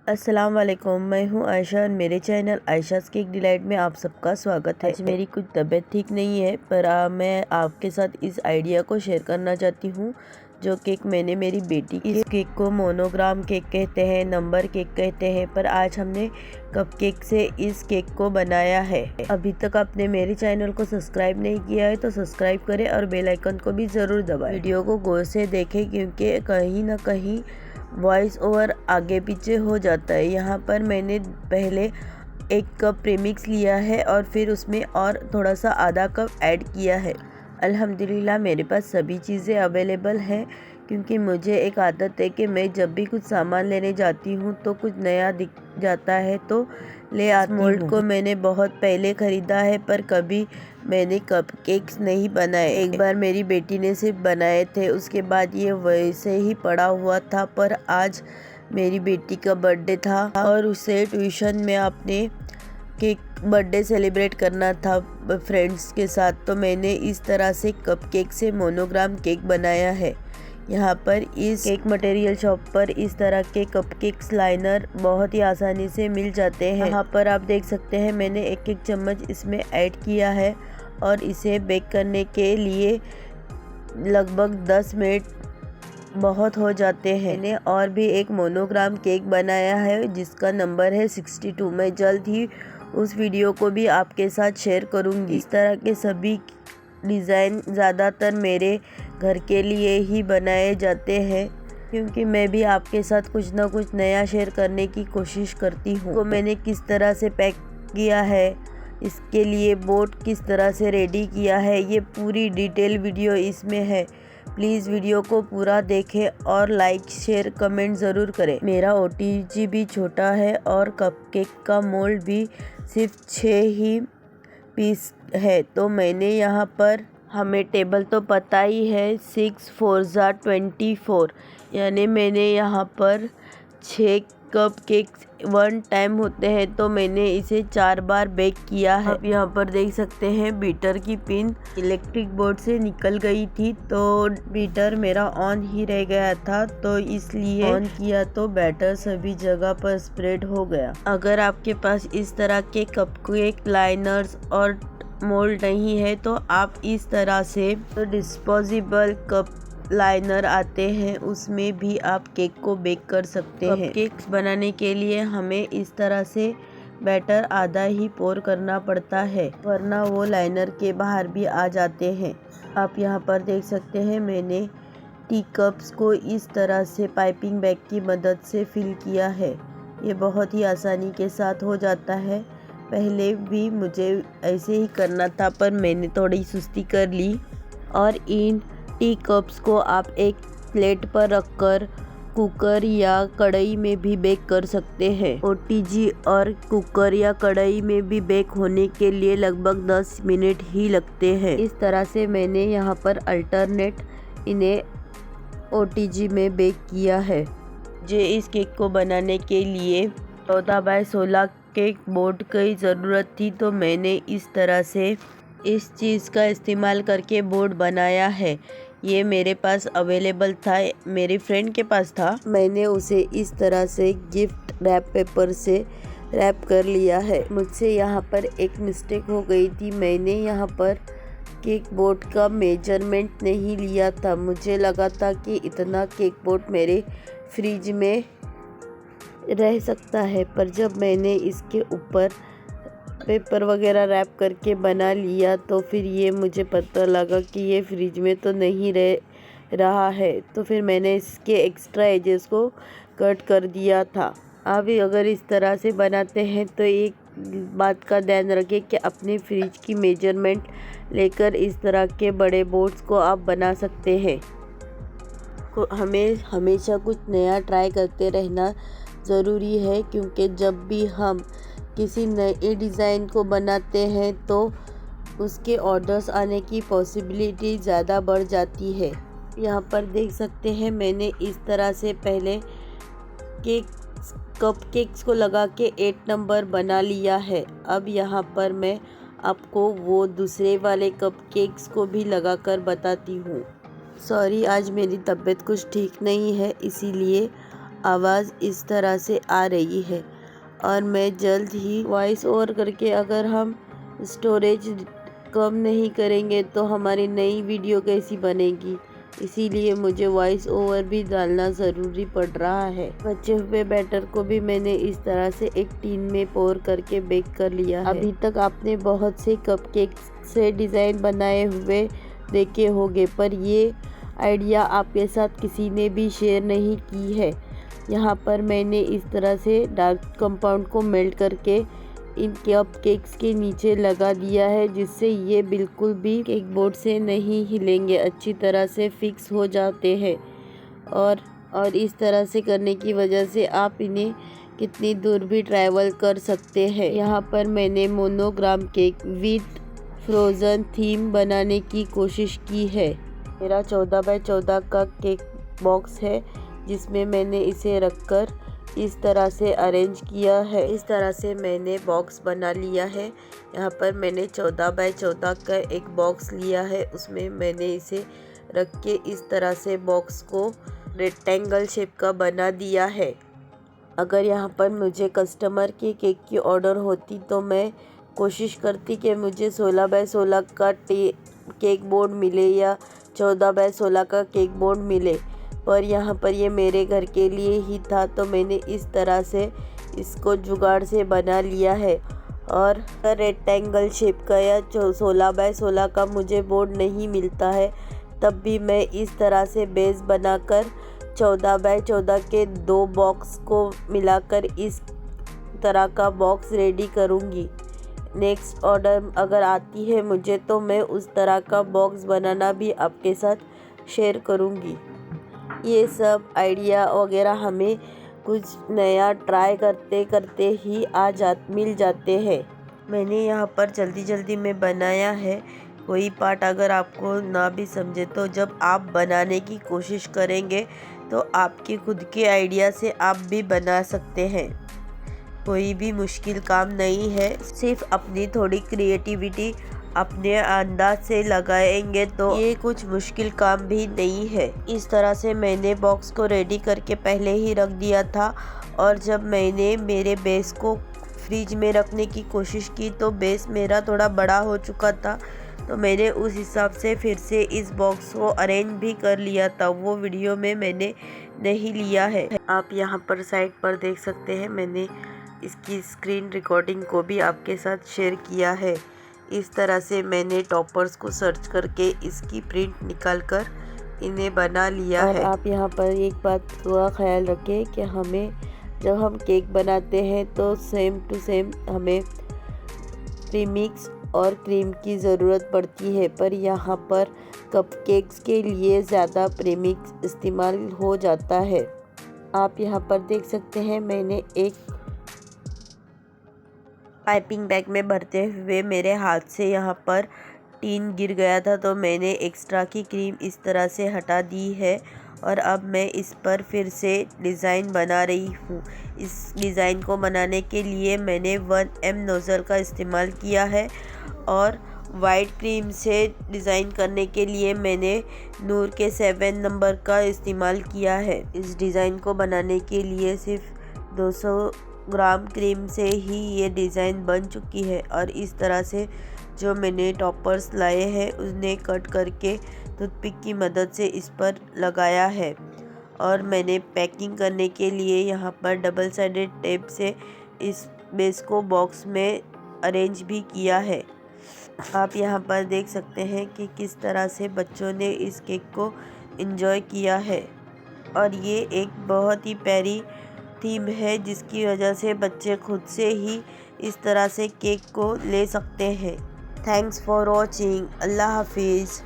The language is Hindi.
अस्सलाम वालेकुम, मैं हूं आयशा और मेरे चैनल आयशाज़ केक डिलाइट में आप सबका स्वागत है। आज मेरी कुछ तबीयत ठीक नहीं है, पर मैं आपके साथ इस आइडिया को शेयर करना चाहती हूं जो केक मैंने मेरी बेटी के। इस केक को मोनोग्राम केक कहते हैं, नंबर केक कहते हैं, पर आज हमने कपकेक से इस केक को बनाया है। अभी तक आपने मेरे चैनल को सब्सक्राइब नहीं किया है तो सब्सक्राइब करें और बेल आइकन को भी ज़रूर दबाएं। वीडियो को गौर से देखें क्योंकि कहीं ना कहीं वॉइस ओवर आगे पीछे हो जाता है। यहाँ पर मैंने पहले 1 कप प्रीमिक्स लिया है और फिर उसमें और थोड़ा सा आधा कप ऐड किया है। अल्हम्दुलिल्लाह मेरे पास सभी चीज़ें अवेलेबल हैं क्योंकि मुझे एक आदत है कि मैं जब भी कुछ सामान लेने जाती हूँ तो कुछ नया दिख जाता है तो ले आती हूँ। मोल्ड को मैंने बहुत पहले ख़रीदा है पर कभी मैंने कपकेक्स नहीं बनाए। एक बार मेरी बेटी ने सिर्फ बनाए थे, उसके बाद ये वैसे ही पड़ा हुआ था। पर आज मेरी बेटी का बर्थडे था और उसे ट्यूशन में अपने केक बर्थडे सेलिब्रेट करना था फ्रेंड्स के साथ, तो मैंने इस तरह से कपकेक से मोनोग्राम केक बनाया है। यहाँ पर इस केक मटेरियल शॉप पर इस तरह के कपकेक्स लाइनर बहुत ही आसानी से मिल जाते हैं। यहाँ पर आप देख सकते हैं मैंने 1-1 चम्मच इसमें ऐड किया है और इसे बेक करने के लिए लगभग 10 मिनट बहुत हो जाते हैं। मैंने और भी एक मोनोग्राम केक बनाया है जिसका नंबर है 62। मैं जल्द ही उस वीडियो को भी आपके साथ शेयर करूंगी। इस तरह के सभी डिज़ाइन ज़्यादातर मेरे घर के लिए ही बनाए जाते हैं क्योंकि मैं भी आपके साथ कुछ ना कुछ नया शेयर करने की कोशिश करती हूँ। तो मैंने किस तरह से पैक किया है, इसके लिए बोर्ड किस तरह से रेडी किया है, ये पूरी डिटेल वीडियो इसमें है। प्लीज़ वीडियो को पूरा देखें और लाइक शेयर कमेंट ज़रूर करें। मेरा OTG भी छोटा है और कपकेक का मोल्ड भी सिर्फ 6 ही पीस है, तो मैंने यहाँ पर, हमें टेबल तो पता ही है, 6 4 24, यानी मैंने यहाँ पर 6 कप केक्स 1 टाइम होते हैं, तो मैंने इसे 4 बार बेक किया है। आप यहाँ पर देख सकते हैं बीटर की पिन इलेक्ट्रिक बोर्ड से निकल गई थी तो बीटर मेरा ऑन ही रह गया था, तो इसलिए ऑन किया तो बैटर सभी जगह पर स्प्रेड हो गया। अगर आपके पास इस तरह के कपकेक लाइनर्स और मोल्ड नहीं है तो आप इस तरह से तो डिस्पोजेबल कप लाइनर आते हैं, उसमें भी आप केक को बेक कर सकते हैं। केक्स बनाने के लिए हमें इस तरह से बैटर आधा ही पोर करना पड़ता है वरना वो लाइनर के बाहर भी आ जाते हैं। आप यहाँ पर देख सकते हैं मैंने टी कप्स को इस तरह से पाइपिंग बैग की मदद से फिल किया है। ये बहुत ही आसानी के साथ हो जाता है। पहले भी मुझे ऐसे ही करना था पर मैंने थोड़ी सुस्ती कर ली। और इन टी कप्स को आप एक प्लेट पर रखकर कुकर या कढ़ाई में भी बेक कर सकते हैं। OTG और कुकर या कढ़ाई में भी बेक होने के लिए लगभग 10 मिनट ही लगते हैं। इस तरह से मैंने यहाँ पर अल्टरनेट इन्हें OTG में बेक किया है। मुझे इस केक को बनाने के लिए 14 बाय 16 केक बोर्ड की ज़रूरत थी, तो मैंने इस तरह से इस चीज़ का इस्तेमाल करके बोर्ड बनाया है। ये मेरे पास अवेलेबल था, मेरी फ्रेंड के पास था, मैंने उसे इस तरह से गिफ्ट रैप पेपर से रैप कर लिया है। मुझसे यहाँ पर एक मिस्टेक हो गई थी, मैंने यहाँ पर केक बोर्ड का मेजरमेंट नहीं लिया था। मुझे लगा था कि इतना केक बोर्ड मेरे फ्रिज में रह सकता है, पर जब मैंने इसके ऊपर पेपर वगैरह रैप करके बना लिया तो फिर ये मुझे पता लगा कि ये फ्रिज में तो नहीं रह रहा है, तो फिर मैंने इसके एक्स्ट्रा एजेस को कट कर दिया था। आप अगर इस तरह से बनाते हैं तो एक बात का ध्यान रखें कि अपने फ्रिज की मेजरमेंट लेकर इस तरह के बड़े बोर्ड्स को आप बना सकते हैं। हमें हमेशा कुछ नया ट्राई करते रहना ज़रूरी है क्योंकि जब भी हम किसी नए डिज़ाइन को बनाते हैं तो उसके ऑर्डर्स आने की पॉसिबिलिटी ज़्यादा बढ़ जाती है। यहाँ पर देख सकते हैं मैंने इस तरह से पहले कपकेक्स को लगा के 8 नंबर बना लिया है। अब यहाँ पर मैं आपको वो दूसरे वाले कपकेक्स को भी लगाकर बताती हूँ। सॉरी, आज मेरी तबीयत कुछ ठीक नहीं है, इसीलिए आवाज़ इस तरह से आ रही है। और मैं जल्द ही वॉइस ओवर करके, अगर हम स्टोरेज कम नहीं करेंगे तो हमारी नई वीडियो कैसी बनेगी, इसीलिए मुझे वॉइस ओवर भी डालना ज़रूरी पड़ रहा है। बचे हुए बैटर को भी मैंने इस तरह से एक टीन में पोर करके बेक कर लिया है। अभी तक आपने बहुत से कपकेक से डिज़ाइन बनाए हुए देखे होंगे, पर ये आइडिया आपके साथ किसी ने भी शेयर नहीं की है। यहाँ पर मैंने इस तरह से डार्क कंपाउंड को मेल्ट करके इन कप केक्स के नीचे लगा दिया है, जिससे ये बिल्कुल भी केक बोर्ड से नहीं हिलेंगे, अच्छी तरह से फिक्स हो जाते हैं। और इस तरह से करने की वजह से आप इन्हें कितनी दूर भी ट्रैवल कर सकते हैं। यहाँ पर मैंने monogram cake with frozen theme बनाने की कोशिश की है। मेरा 14 बाय 14 का केक बॉक्स है, जिसमें मैंने इसे रखकर इस तरह से अरेंज किया है। इस तरह से मैंने बॉक्स बना लिया है। यहाँ पर मैंने 14 बाय 14 का एक बॉक्स लिया है, उसमें मैंने इसे रख के इस तरह से बॉक्स को रेक्टेंगल शेप का बना दिया है। अगर यहाँ पर मुझे कस्टमर के केक की ऑर्डर होती तो मैं कोशिश करती कि मुझे 16 बाय 16 का केक बोर्ड मिले या 14 बाय 16 का केक बोर्ड मिले, पर यहाँ पर ये मेरे घर के लिए ही था, तो मैंने इस तरह से इसको जुगाड़ से बना लिया है। और रेक्टेंगल शेप का या 16 बाय 16 का मुझे बोर्ड नहीं मिलता है, तब भी मैं इस तरह से बेस बनाकर 14 बाय 14 के 2 बॉक्स को मिलाकर इस तरह का बॉक्स रेडी करूँगी। नेक्स्ट ऑर्डर अगर आती है मुझे, तो मैं उस तरह का बॉक्स बनाना भी आपके साथ शेयर करूँगी। ये सब आइडिया वगैरह हमें कुछ नया ट्राई करते करते ही मिल जाते हैं। मैंने यहाँ पर जल्दी में बनाया है। कोई पार्ट अगर आपको ना भी समझे, तो जब आप बनाने की कोशिश करेंगे तो आपके खुद के आइडिया से आप भी बना सकते हैं। कोई भी मुश्किल काम नहीं है, सिर्फ अपनी थोड़ी क्रिएटिविटी अपने अंदाज से लगाएंगे तो ये कुछ मुश्किल काम भी नहीं है। इस तरह से मैंने बॉक्स को रेडी करके पहले ही रख दिया था, और जब मैंने मेरे बेस को फ्रिज में रखने की कोशिश की तो बेस मेरा थोड़ा बड़ा हो चुका था, तो मैंने उस हिसाब से फिर से इस बॉक्स को अरेंज भी कर लिया था। वो वीडियो में मैंने नहीं लिया है। आप यहाँ पर साइड पर देख सकते हैं, मैंने इसकी स्क्रीन रिकॉर्डिंग को भी आपके साथ शेयर किया है। इस तरह से मैंने टॉपर्स को सर्च करके इसकी प्रिंट निकालकर इन्हें बना लिया है। आप यहाँ पर एक बात का ख्याल रखें कि हमें जब हम केक बनाते हैं तो सेम टू सेम हमें प्रीमिक्स और क्रीम की ज़रूरत पड़ती है, पर यहाँ पर कपकेक्स के लिए ज़्यादा प्रीमिक्स इस्तेमाल हो जाता है। आप यहाँ पर देख सकते हैं, मैंने एक पाइपिंग बैग में भरते हुए मेरे हाथ से यहाँ पर टीन गिर गया था, तो मैंने एक्स्ट्रा की क्रीम इस तरह से हटा दी है। और अब मैं इस पर फिर से डिज़ाइन बना रही हूँ। इस डिज़ाइन को बनाने के लिए मैंने 1M नोज़ल का इस्तेमाल किया है, और वाइट क्रीम से डिज़ाइन करने के लिए मैंने नूर के 7 नंबर का इस्तेमाल किया है। इस डिज़ाइन को बनाने के लिए सिर्फ 200 ग्राम क्रीम से ही ये डिज़ाइन बन चुकी है। और इस तरह से जो मैंने टॉपर्स लाए हैं उन्हें कट करके टूथपिक की मदद से इस पर लगाया है। और मैंने पैकिंग करने के लिए यहाँ पर डबल साइडेड टेप से इस बेस को बॉक्स में अरेंज भी किया है। आप यहाँ पर देख सकते हैं कि किस तरह से बच्चों ने इस केक को एंजॉय किया है। और ये एक बहुत ही प्यारी थीम है, जिसकी वजह से बच्चे खुद से ही इस तरह से केक को ले सकते हैं। Thanks for watching. अल्लाह हाफिज़।